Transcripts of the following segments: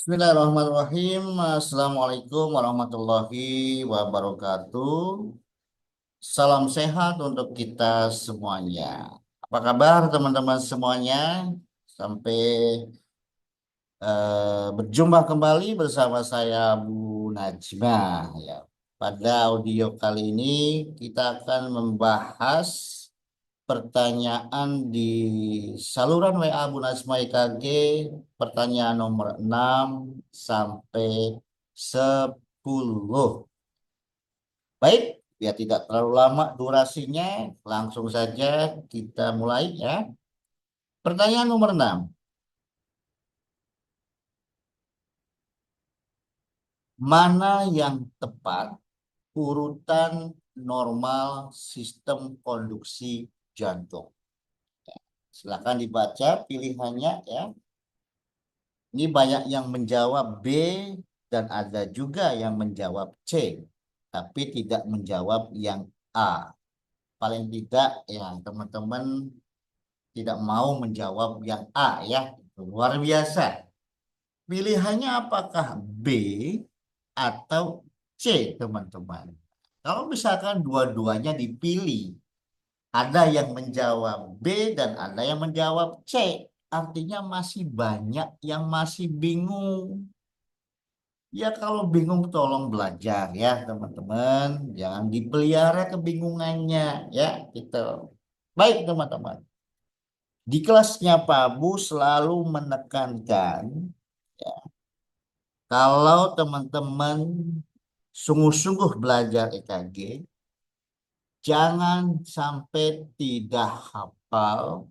Bismillahirrahmanirrahim. Assalamualaikum warahmatullahi wabarakatuh. Salam sehat untuk kita semuanya. Apa kabar teman-teman semuanya? Sampai berjumpa kembali bersama saya Bu Najmah ya. Pada audio kali ini kita akan membahas pertanyaan di saluran WA Bu Najma IKG, pertanyaan nomor 6 sampai 10. Baik, biar tidak terlalu lama durasinya, langsung saja kita mulai ya. Pertanyaan nomor 6. Mana yang tepat urutan normal sistem konduksi jantung? Silakan dibaca pilihannya ya. Ini banyak yang menjawab B dan ada juga yang menjawab C, tapi tidak menjawab yang A. Paling tidak ya teman-teman tidak mau menjawab yang A ya. Luar biasa. Pilihannya apakah B atau C teman-teman? Kalau misalkan dua-duanya dipilih, ada yang menjawab B dan ada yang menjawab C. Artinya masih banyak yang masih bingung. Ya kalau bingung tolong belajar ya teman-teman. Jangan dipelihara kebingungannya ya gitu. Baik teman-teman. Di kelasnya Pak Bu selalu menekankan ya, kalau teman-teman sungguh-sungguh belajar EKG, jangan sampai tidak hafal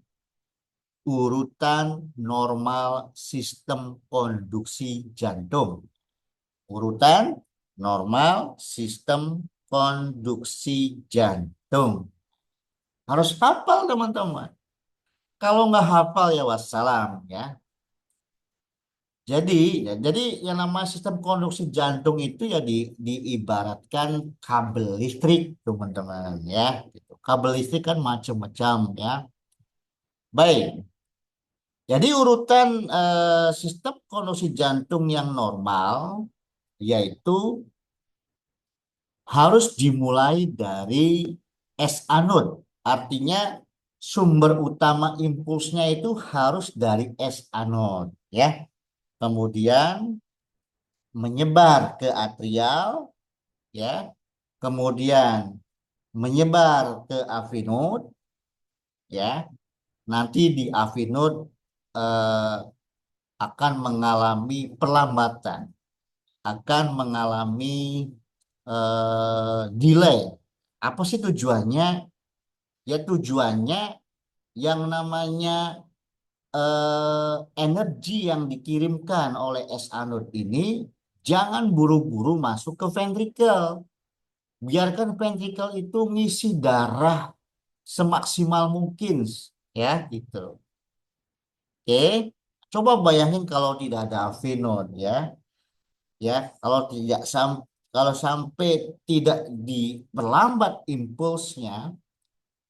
urutan normal sistem konduksi jantung. Urutan normal sistem konduksi jantung. Harus hafal teman-teman. Kalau nggak hafal ya wassalam ya. Jadi yang namanya sistem konduksi jantung itu ya diibaratkan kabel listrik teman-teman ya. Gitu. Kabel listrik kan macam-macam ya. Baik. Jadi urutan sistem konduksi jantung yang normal yaitu harus dimulai dari S anode. Artinya sumber utama impulsnya itu harus dari S anode ya. Kemudian menyebar ke atrial ya. Kemudian menyebar ke AV node ya. Nanti di AV node eh, akan mengalami perlambatan, akan mengalami delay. Apa sih tujuannya? Ya tujuannya yang namanya energi yang dikirimkan oleh S anode ini jangan buru-buru masuk ke ventricle. Biarkan ventricle itu ngisi darah semaksimal mungkin ya gitu. Oke. Coba bayangin kalau tidak ada AV node ya. Ya, kalau sampai tidak diperlambat impulsnya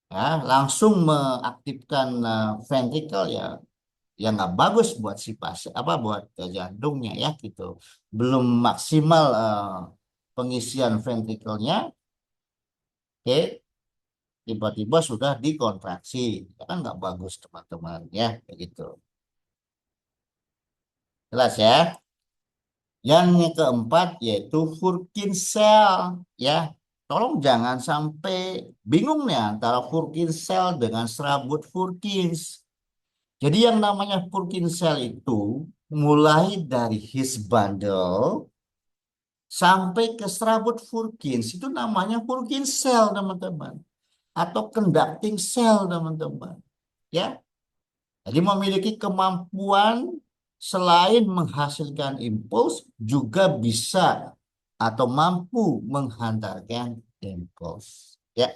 ya langsung mengaktifkan ventricle ya ya nggak bagus buat si pasien apa buat jantungnya ya gitu belum maksimal pengisian ventrikelnya oke tiba-tiba sudah dikontraksi ya kan nggak bagus teman-teman ya begitu jelas ya. Yang keempat yaitu Purkinje cell ya. Tolong jangan sampai bingung nih antara Purkinje dengan serabut Purkinje. Jadi yang namanya Purkinje itu mulai dari His bundle sampai ke serabut Purkinje itu namanya Purkinje teman-teman atau conducting cell teman-teman. Ya. Jadi memiliki kemampuan selain menghasilkan impuls juga bisa atau mampu menghantarkan impuls. Ya.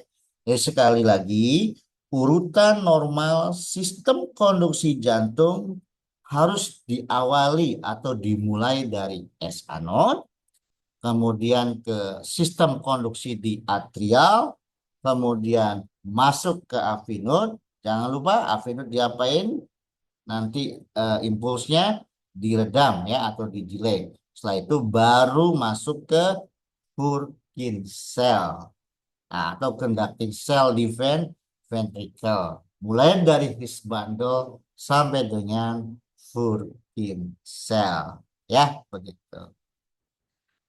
Jadi sekali lagi urutan normal sistem konduksi jantung harus diawali atau dimulai dari S anode, kemudian ke sistem konduksi di atrial, kemudian masuk ke AV node. Jangan lupa AV node diapain? Nanti impulsnya diredam ya atau didelay. Setelah itu baru masuk ke Purkinje cell. Nah, atau conducting cell di ventricle. Mulai dari his bundle sampai dengan Purkinje cell. Ya, begitu.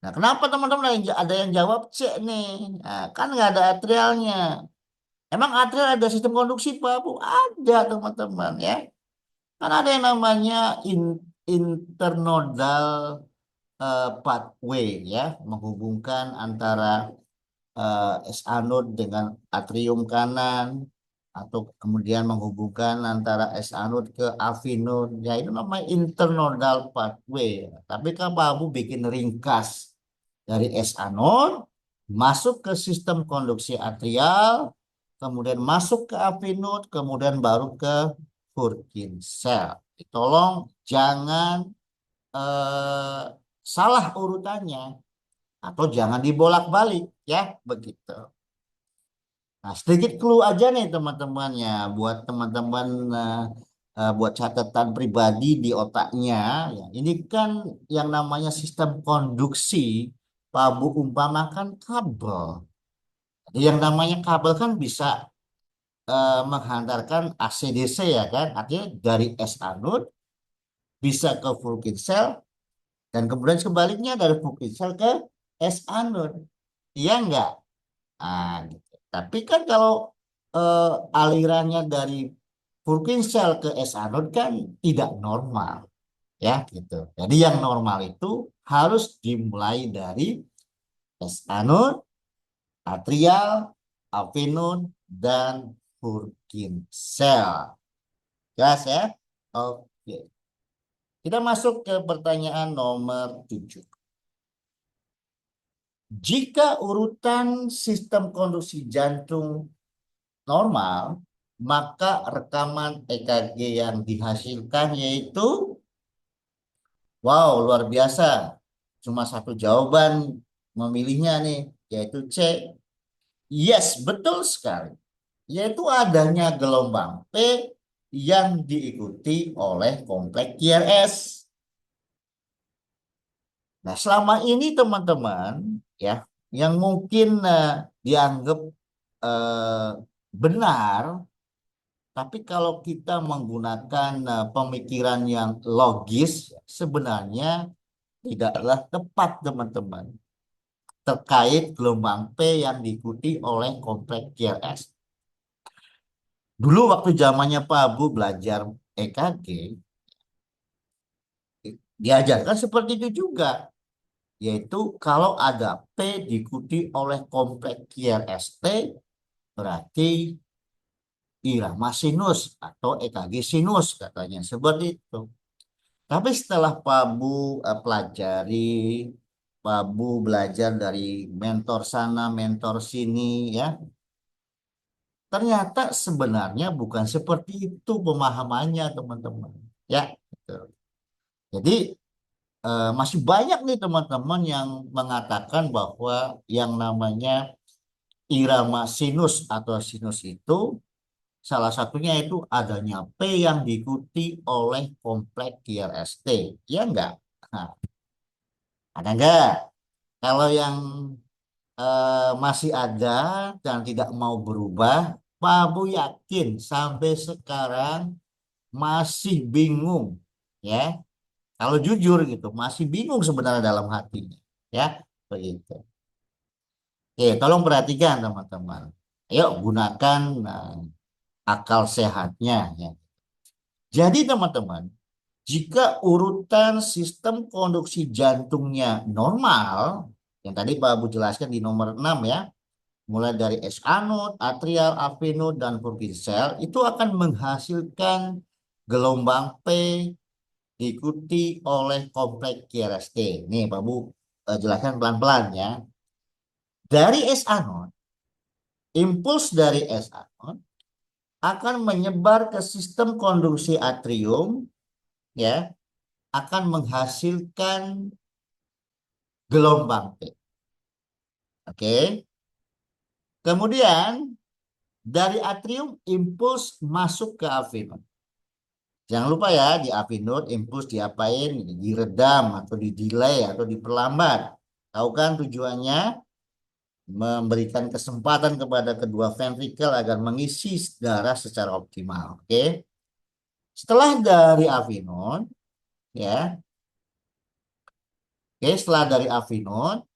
Nah, kenapa teman-teman ada yang jawab C nih? Nah, kan nggak ada atrialnya. Emang atrial ada sistem konduksi, Pak Bu? Ada, teman-teman ya. Kan ada yang namanya internodal pathway ya, menghubungkan antara S anode dengan atrium kanan atau kemudian menghubungkan antara S anode ke AV node. Ya, itu namanya internodal pathway. Tapi kan Pak Bu bikin ringkas dari S anode masuk ke sistem konduksi atrial, kemudian masuk ke AV node, kemudian baru ke Purkinje cell. Tolong jangan eh, salah urutannya atau jangan dibolak-balik ya begitu. Nah, sedikit clue aja nih teman-teman ya buat teman-teman buat catatan pribadi di otaknya ya. Ini kan yang namanya sistem konduksi, Pak Bu umpamakan kabel. Jadi yang namanya kabel kan bisa menghantarkan AC/DC ya kan, artinya dari S anode bisa ke Purkinje cell dan kemudian sebaliknya dari Purkinje cell ke S anode. Iya enggak? Ah, gitu. Tapi kan kalau alirannya dari Purkinje ke S anode kan tidak normal, ya gitu. Jadi yang normal itu harus dimulai dari S anode, atrial, avenode, dan Purkinje. Jelas ya? Oke. Kita masuk ke pertanyaan nomor 7. Jika urutan sistem konduksi jantung normal, maka rekaman EKG yang dihasilkan yaitu, wow, luar biasa. Cuma satu jawaban memilihnya nih, yaitu C. Yes, betul sekali. Yaitu adanya gelombang P yang diikuti oleh kompleks QRS. Nah, selama ini teman-teman ya, yang mungkin dianggap eh, benar. Tapi kalau kita menggunakan pemikiran yang logis, sebenarnya tidaklah tepat, teman-teman, terkait gelombang P yang diikuti oleh kompleks QRS. Dulu waktu zamannya Pak Abu belajar EKG, diajarkan seperti itu juga, yaitu kalau ada P diikuti oleh kompleks QRST, berarti irama sinus atau EKG sinus katanya seperti itu. Tapi setelah Pak Bu pelajari, Pak Bu belajar dari mentor sana, mentor sini ya. Ternyata sebenarnya bukan seperti itu pemahamannya teman-teman. Ya, gitu. Jadi masih banyak nih teman-teman yang mengatakan bahwa yang namanya irama sinus atau sinus itu salah satunya itu adanya P yang diikuti oleh kompleks QRST. Ya enggak? Nah, ada enggak? Kalau yang masih ada dan tidak mau berubah, Pak Abu yakin sampai sekarang masih bingung, ya. Kalau jujur gitu, masih bingung sebenarnya dalam hatinya, ya, begitu. Oke, tolong perhatikan teman-teman. Ayo gunakan akal sehatnya, ya. Jadi teman-teman, jika urutan sistem konduksi jantungnya normal, yang tadi Pak Abu jelaskan di nomor 6 ya, mulai dari S anode, atrial, avenode, dan Purkinje itu akan menghasilkan gelombang P diikuti oleh kompleks QRST. Nih Pak Bu jelaskan pelan-pelan ya. Dari S anode, impuls dari S anode akan menyebar ke sistem konduksi atrium ya, akan menghasilkan gelombang P. Oke. Kemudian dari atrium impuls masuk ke avenode. Jangan lupa ya, di AV node impuls diapain? Diredam atau di delay atau diperlambat. Tahu kan tujuannya? Memberikan kesempatan kepada kedua ventrikel agar mengisi darah secara optimal. Oke. Setelah dari AV node, ya. Oke, setelah dari AV node,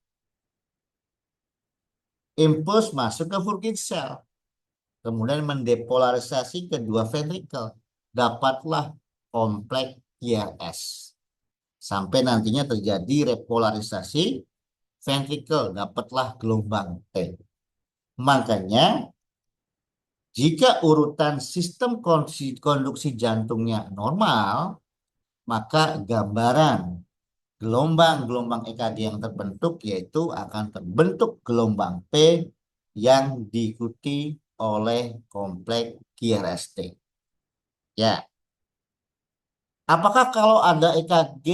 impuls masuk ke Purkinje cell. Kemudian mendepolarisasi kedua ventrikel. Dapatlah kompleks QRS. Sampai nantinya terjadi repolarisasi ventrikel, dapatlah gelombang T. Makanya jika urutan sistem konduksi jantungnya normal, maka gambaran gelombang-gelombang EKG yang terbentuk yaitu akan terbentuk gelombang P yang diikuti oleh kompleks QRST. Ya, apakah kalau ada EKG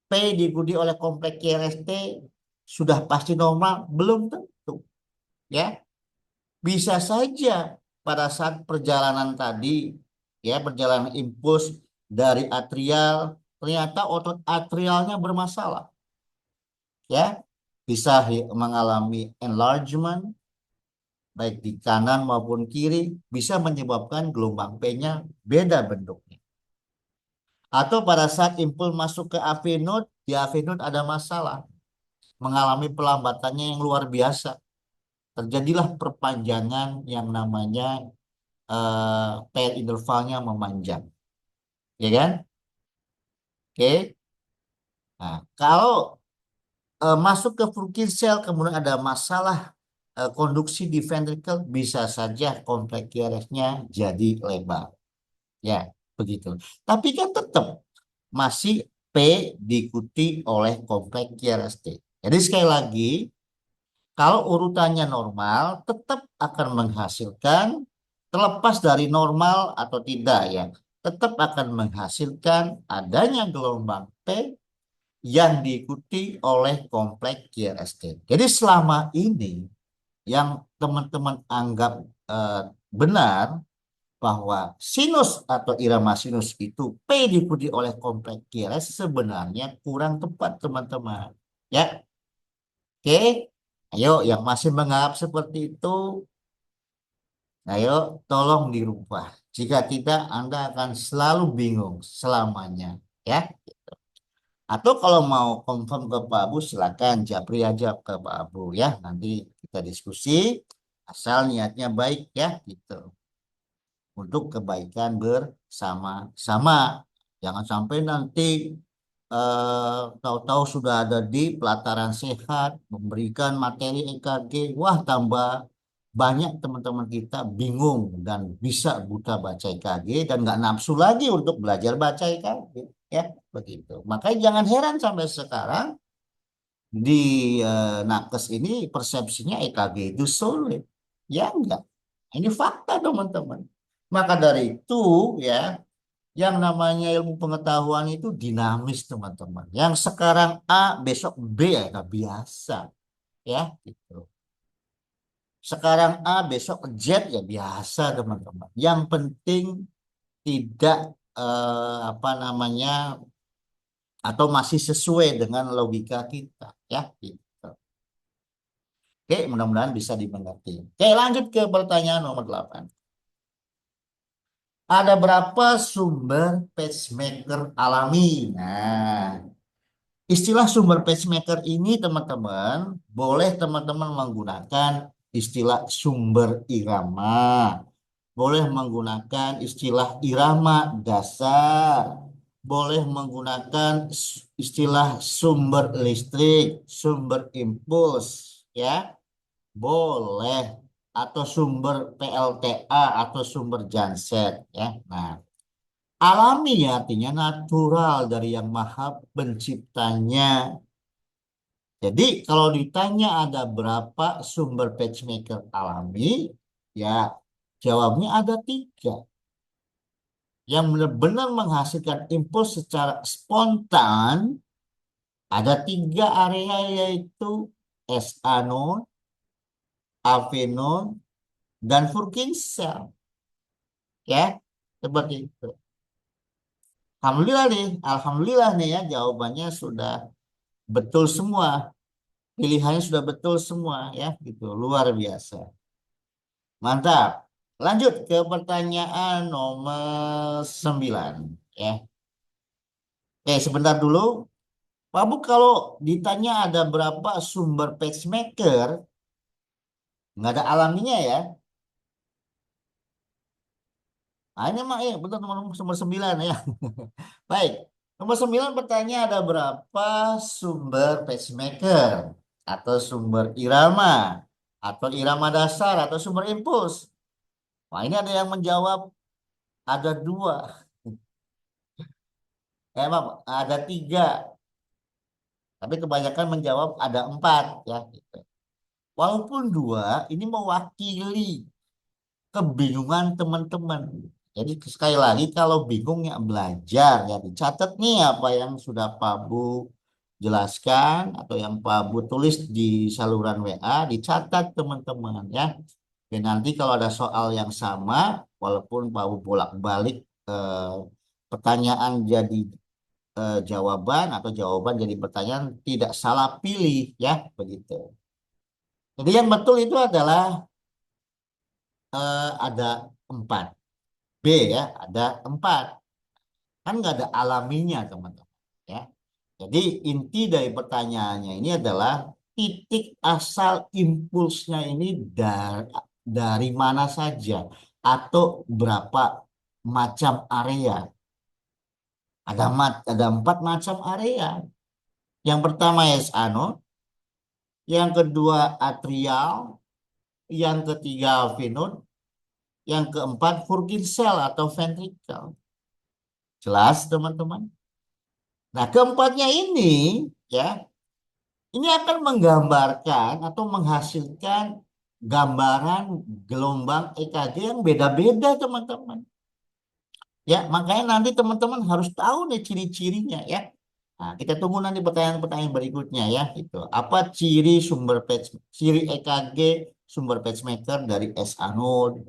P diikuti oleh kompleks QRST sudah pasti normal? Belum tentu. Ya, bisa saja pada saat perjalanan tadi, ya perjalanan impuls dari atrial, ternyata otot atrialnya bermasalah. Ya, bisa mengalami enlargement, baik di kanan maupun kiri, bisa menyebabkan gelombang P-nya beda bentuknya. Atau pada saat impuls masuk ke AV node, di AV node ada masalah, mengalami pelambatannya yang luar biasa. Terjadilah perpanjangan yang namanya pair intervalnya memanjang, ya kan? Oke. Nah, kalau masuk ke Purkinje cell kemudian ada masalah konduksi di ventricle, bisa saja kompleks QRS-nya jadi lebar. Ya, begitu. Tapi kan tetap masih P diikuti oleh kompleks QRST. Jadi sekali lagi, kalau urutannya normal, tetap akan menghasilkan, terlepas dari normal atau tidak ya, tetap akan menghasilkan adanya gelombang P yang diikuti oleh kompleks QRST. Jadi selama ini yang teman-teman anggap eh, benar bahwa sinus atau irama sinus itu P diikuti oleh kompleks QRS sebenarnya kurang tepat teman-teman. Ya, oke. Ayo yang masih menganggap seperti itu, ayo tolong dirubah. Jika tidak, Anda akan selalu bingung selamanya. Ya. Atau kalau mau confirm ke Pak Abu, silakan japri aja ke Pak Abu ya. Nanti kita diskusi. Asal niatnya baik ya, gitu. Untuk kebaikan bersama-sama. Jangan sampai nanti tahu-tahu sudah ada di pelataran sehat, memberikan materi EKG, wah tambah banyak teman-teman kita bingung dan bisa buta baca EKG dan nggak nafsu lagi untuk belajar baca EKG, ya begitu. Makanya jangan heran sampai sekarang di nakes ini persepsinya EKG itu sulit, ya enggak. Ini fakta teman-teman. Maka dari itu ya, yang namanya ilmu pengetahuan itu dinamis teman-teman. Yang sekarang A, besok B ya nggak biasa ya gitu. Sekarang A, besok Z ya biasa teman-teman. Yang penting tidak apa namanya atau masih sesuai dengan logika kita ya gitu. Oke, mudah-mudahan bisa dimengerti. Oke, lanjut ke pertanyaan nomor 8. Ada berapa sumber pacemaker alami? Nah, istilah sumber pacemaker ini teman-teman, boleh teman-teman menggunakan istilah sumber irama. Boleh menggunakan istilah irama dasar. Boleh menggunakan istilah sumber listrik, sumber impuls, ya. Boleh atau sumber PLTA atau sumber genset, ya. Nah, alami ya artinya natural dari yang maha penciptanya. Jadi kalau ditanya ada berapa sumber pacemaker alami, ya jawabnya ada 3. Yang benar-benar menghasilkan impuls secara spontan, ada 3 area yaitu SA node, AV node, dan Purkinje cell. Ya, Seperti itu. Alhamdulillah nih, alhamdulillah nih ya jawabannya sudah betul semua. Pilihannya sudah betul semua ya, gitu. Luar biasa. Mantap. Lanjut ke pertanyaan nomor 9 ya. Oke, sebentar dulu. Pak Bu, kalau ditanya ada berapa sumber pacemaker, nggak ada alaminya ya. Nah, ini mah ya, betul nomor 9 ya. Baik, nomor 9 pertanyaan ada berapa sumber pacemaker atau sumber irama atau irama dasar atau sumber impuls. Wah, ini ada yang menjawab ada dua. Maaf, ada tiga. Tapi kebanyakan menjawab ada empat ya. Gitu. Walaupun dua, ini mewakili kebingungan teman-teman. Jadi sekali lagi kalau bingung ya belajar ya dicatat nih apa yang sudah Pak Bu jelaskan atau yang Pak Bu tulis di saluran WA dicatat teman-teman ya. Dan nanti kalau ada soal yang sama walaupun Pak Bu bolak-balik eh, pertanyaan jadi jawaban atau jawaban jadi pertanyaan tidak salah pilih ya begitu. Jadi yang betul itu adalah ada empat. B ya, ada empat. Kan nggak ada alaminya, teman-teman. Ya. Jadi inti dari pertanyaannya ini adalah titik asal impulsnya ini dari mana saja atau berapa macam area. Ada empat macam area. Yang pertama yes anode, yang kedua atrial, yang ketiga venode, yang keempat Purkinje cell atau ventricle. Jelas, teman-teman? Nah, keempatnya ini ya, ini akan menggambarkan atau menghasilkan gambaran gelombang EKG yang beda-beda, teman-teman. Ya, makanya nanti teman-teman harus tahu nih ciri-cirinya ya. Nah, kita tunggu nanti pertanyaan-pertanyaan berikutnya ya. Itu apa ciri EKG sumber pacemaker dari S anode,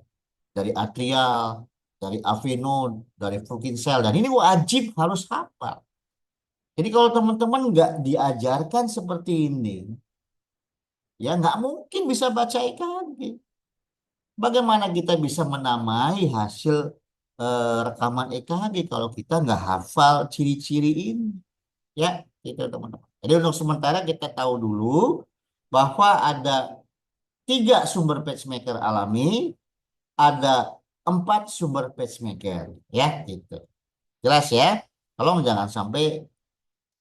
dari atrial, dari AV node, dari Purkinje cell. Dan ini wajib harus hafal. Jadi kalau teman-teman nggak diajarkan seperti ini, ya nggak mungkin bisa baca EKG. Bagaimana kita bisa menamai hasil rekaman EKG kalau kita nggak hafal ciri-ciri ini? Ya, gitu teman-teman. Jadi untuk sementara kita tahu dulu bahwa ada tiga sumber pacemaker alami, ada empat sumber pacemaker, ya gitu. Jelas ya? Tolong jangan sampai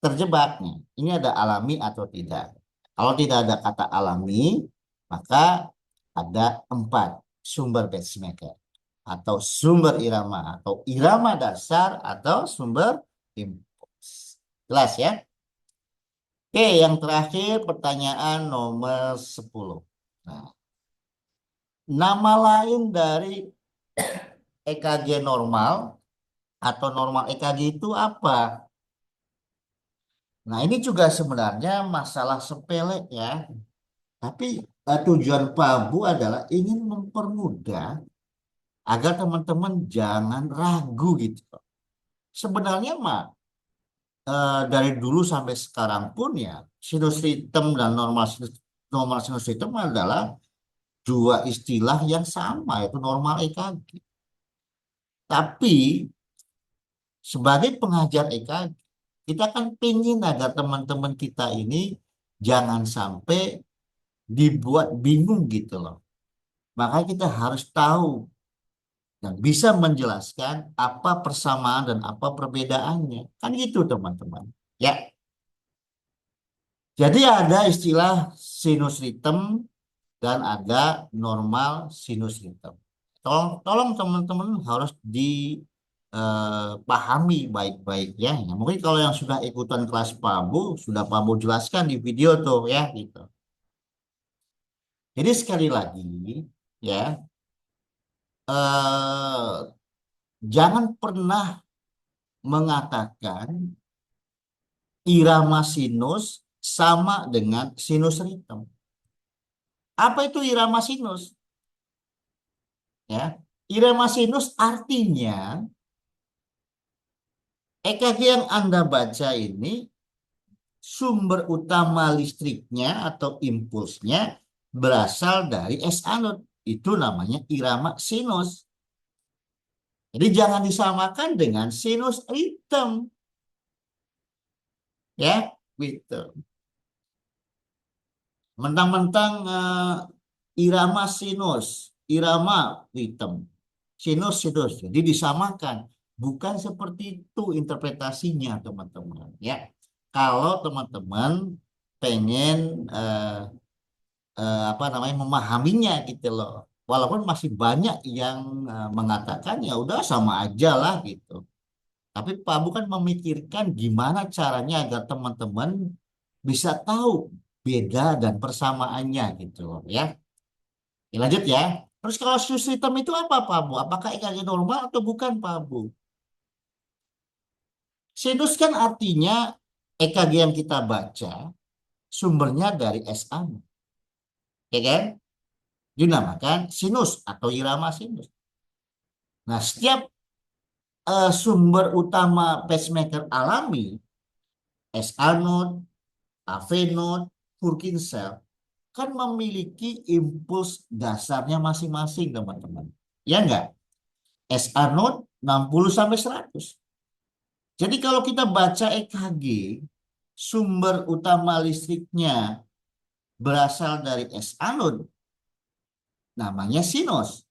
terjebak nih. Ini ada alami atau tidak. Kalau tidak ada kata alami, maka ada empat sumber pacemaker atau sumber irama atau irama dasar atau sumber impuls. Jelas ya? Oke, yang terakhir pertanyaan nomor 10. Nah, nama lain dari EKG normal atau normal EKG itu apa? Nah, ini juga sebenarnya masalah sepele ya. Tapi tujuan Pabu adalah ingin mempermudah agar teman-teman jangan ragu gitu. Sebenarnya mah dari dulu sampai sekarang pun ya sinus ritem dan normal sinus ritem adalah dua istilah yang sama yaitu normal EKG. Tapi sebagai pengajar EKG kita kan ingin agar teman-teman kita ini jangan sampai dibuat bingung gitu loh. Makanya kita harus tahu dan bisa menjelaskan apa persamaan dan apa perbedaannya. Kan gitu teman-teman. Ya, jadi ada istilah sinus ritem dan ada normal sinus ritem. Tolong teman-teman harus dipahami baik-baik ya. Nah, mungkin kalau yang sudah ikutan kelas Pabu, sudah Pabu jelaskan di video tuh ya gitu. Jadi sekali lagi ya, eh, jangan pernah mengatakan irama sinus sama dengan sinus ritem. Apa itu irama sinus? Ya. Irama sinus artinya EKG yang Anda baca ini sumber utama listriknya atau impulsnya berasal dari S anode. Itu namanya irama sinus. Jadi jangan disamakan dengan sinus ritem, ya, gitu. Mentang-mentang irama sinus, irama ritem, sinus sinus. Jadi disamakan. Bukan seperti itu interpretasinya, teman-teman. Ya, kalau teman-teman pengen apa namanya memahaminya gitu loh. Walaupun masih banyak yang mengatakan ya udah sama aja lah gitu. Tapi Pak Bu kan memikirkan gimana caranya agar teman-teman bisa tahu beda dan persamaannya gitu loh ya. Ya, lanjut ya. Terus kalau sinus hitam itu apa Pak Bu? Apakah EKG normal atau bukan Pak Bu? Sinus kan artinya EKG yang kita baca sumbernya dari SA, ya kan? Dinamakan sinus atau irama sinus. Nah, setiap sumber utama pacemaker alami, SA node, AV node, Purkinje cell, kan memiliki impuls dasarnya masing-masing, teman-teman. Ya enggak? SA node 60 sampai 100. Jadi kalau kita baca EKG, sumber utama listriknya berasal dari SA node, namanya sinus.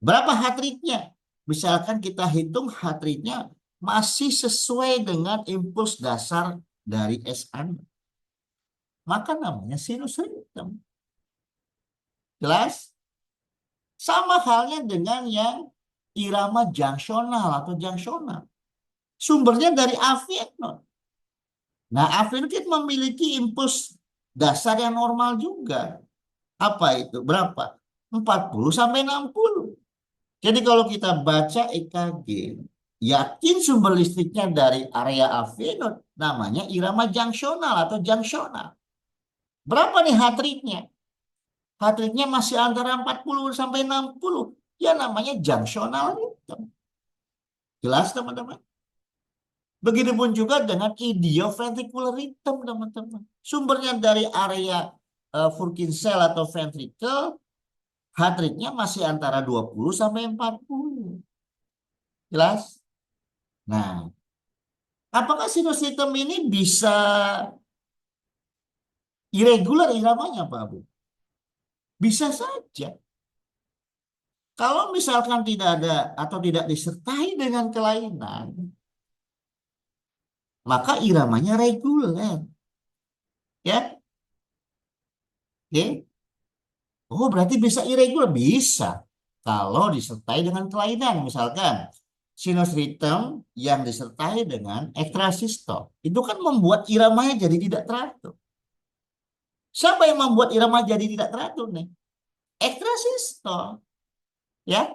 Berapa heart rate-nya? Misalkan kita hitung heart rate-nya masih sesuai dengan impuls dasar dari SA, maka namanya sinus rhythm. Jelas? Sama halnya dengan yang irama junctional atau junctional. Sumbernya dari avienot. Nah, avienot memiliki impuls dasar yang normal juga. Apa itu? Berapa? 40 sampai 60. Jadi kalau kita baca EKG, yakin sumber listriknya dari area avenot, namanya irama junctional atau junctional. Berapa nih heart rate-nya? Heart rate-nya masih antara 40 sampai 60. Ya namanya junctional rhythm. Jelas teman-teman? Begitupun juga dengan idioventricular rhythm teman-teman. Sumbernya dari area Purkinje cell atau ventricle, heart rate-nya masih antara 20 sampai 40. Jelas? Nah, apakah sinus rhythm ini bisa irregular iramanya, Pak Abu? Bisa saja. Kalau misalkan tidak ada atau tidak disertai dengan kelainan, maka iramanya reguler. Ya, oke. Oh, berarti bisa irregular? Bisa. Kalau disertai dengan kelainan, misalkan sinus rhythm yang disertai dengan ekstrasistol. Itu kan membuat iramanya jadi tidak teratur. Siapa yang membuat irama jadi tidak teratur nih? Ekstrasistol. Ya,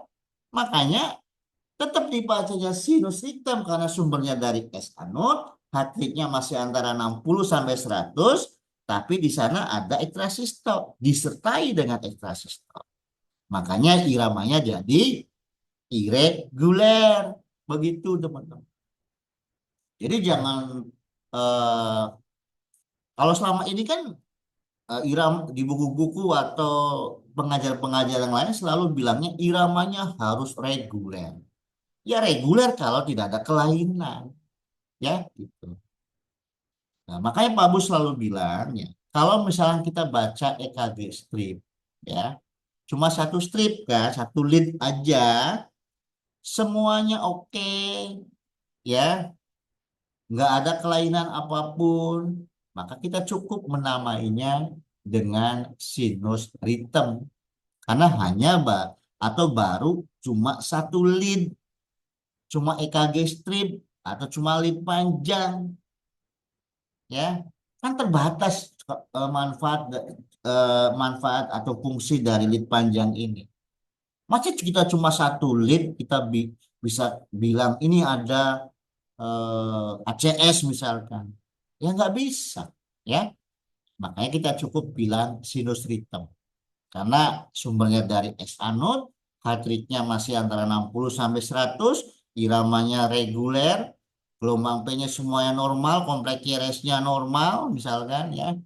makanya tetap dibacanya sinus rhythm karena sumbernya dari S anode, heart rate-nya masih antara 60 sampai 100, tapi di sana ada ekstrasistol disertai dengan ekstrasistol. Makanya iramanya jadi irregular. Begitu, teman-teman. Jadi jangan eh, kalau selama ini kan iram di buku-buku atau pengajar-pengajar yang lain selalu bilangnya iramanya harus reguler. Ya reguler kalau tidak ada kelainan, ya gitu. Nah, makanya Pak Bus selalu bilang ya, kalau misalnya kita baca EKG strip, ya, cuma satu strip kan, satu lead aja, semuanya oke, ya, nggak ada kelainan apapun, maka kita cukup menamainya dengan sinus rhythm, karena hanya atau baru cuma satu lead, cuma EKG strip atau cuma lead panjang, ya kan terbatas manfaat atau fungsi dari lead panjang ini. Masa kita cuma satu lead kita bisa bilang ini ada ACS misalkan, ya nggak bisa, ya. Makanya kita cukup bilang sinus rhythm karena sumbernya dari S anode, heart rate-nya masih antara 60 sampai 100, iramanya reguler, gelombang P-nya semuanya normal, kompleks QRS-nya normal, misalkan ya.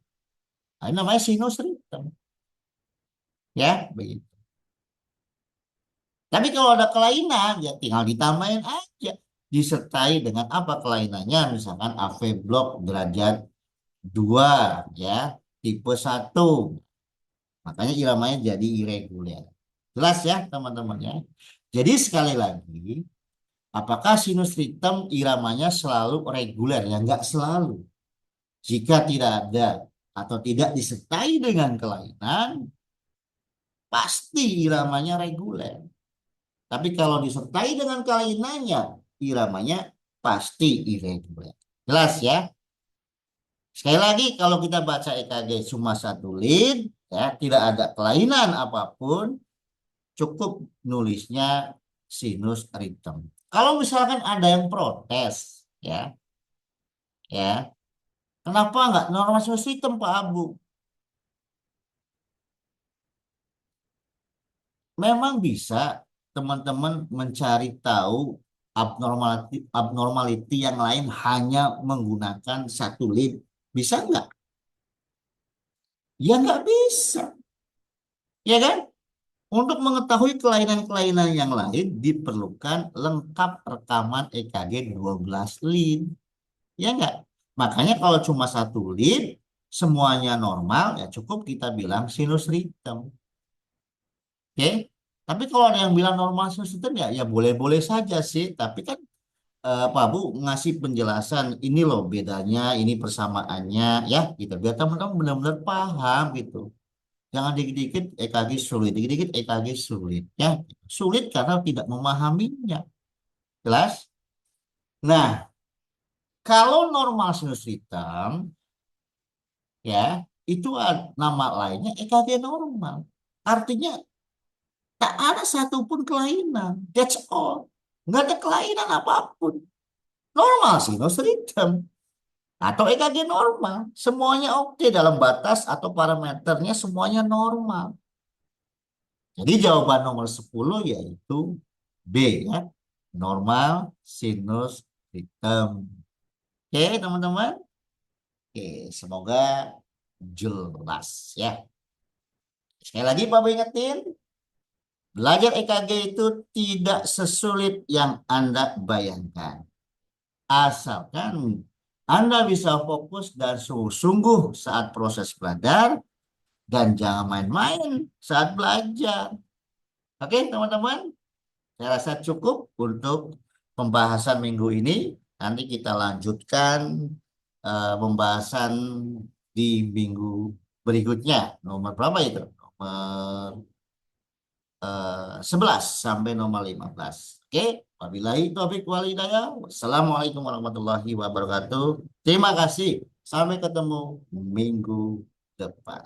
Nah, ini namanya sinus rhythm, ya, begitu. Tapi kalau ada kelainan, ya tinggal ditambahin aja. Disertai dengan apa kelainannya? Misalkan AV block derajat 2, ya, tipe 1. Makanya iramanya jadi irregular. Jelas ya teman-teman ya. Jadi sekali lagi, apakah sinus ritme iramanya selalu reguler? Ya enggak selalu. Jika tidak ada atau tidak disertai dengan kelainan, pasti iramanya reguler. Tapi kalau disertai dengan kelainannya, iramanya pasti irregular. Jelas ya? Sekali lagi, kalau kita baca EKG cuma satu lead, ya, tidak ada kelainan apapun, cukup nulisnya sinus rhythm. Kalau misalkan ada yang protes, ya, kenapa nggak normal sinus rhythm Pak Abu? Memang bisa teman-teman mencari tahu abnormality yang lain hanya menggunakan satu lead. Bisa nggak? Ya nggak bisa. Ya kan? Untuk mengetahui kelainan-kelainan yang lain diperlukan lengkap rekaman EKG 12 lead. Ya nggak? Makanya kalau cuma satu lead, semuanya normal, ya cukup kita bilang sinus rhythm. Oke? Tapi kalau ada yang bilang normal sinus rhythm, ya boleh-boleh saja sih. Tapi kan Pak Bu ngasih penjelasan, ini loh bedanya, ini persamaannya, ya gitu. Biar teman-teman benar-benar paham gitu. Jangan dikit-dikit EKG sulit, dikit-dikit EKG sulit, ya. Sulit karena tidak memahaminya. Jelas? Nah, kalau normal sinus rhythm, ya, itu nama lainnya EKG normal. Artinya tak ada satupun kelainan. That's all. Nggak ada kelainan apapun. Normal sinus rhythm atau EKG normal. Semuanya oke dalam batas atau parameternya semuanya normal. Jadi jawaban nomor 10 yaitu B ya. Normal sinus rhythm. Oke, teman-teman. Oke, semoga jelas ya. Sekali lagi Pak ingetin, belajar EKG itu tidak sesulit yang Anda bayangkan. Asalkan Anda bisa fokus dan sungguh-sungguh saat proses belajar dan jangan main-main saat belajar. Oke, teman-teman. Saya rasa cukup untuk pembahasan minggu ini. Nanti kita lanjutkan pembahasan di minggu berikutnya. Nomor berapa itu? Nomor 11 sampai nomor 15. Oke, wabillahi taufiq wal hidayah. Wassalamualaikum warahmatullahi wabarakatuh. Terima kasih. Sampai ketemu minggu depan.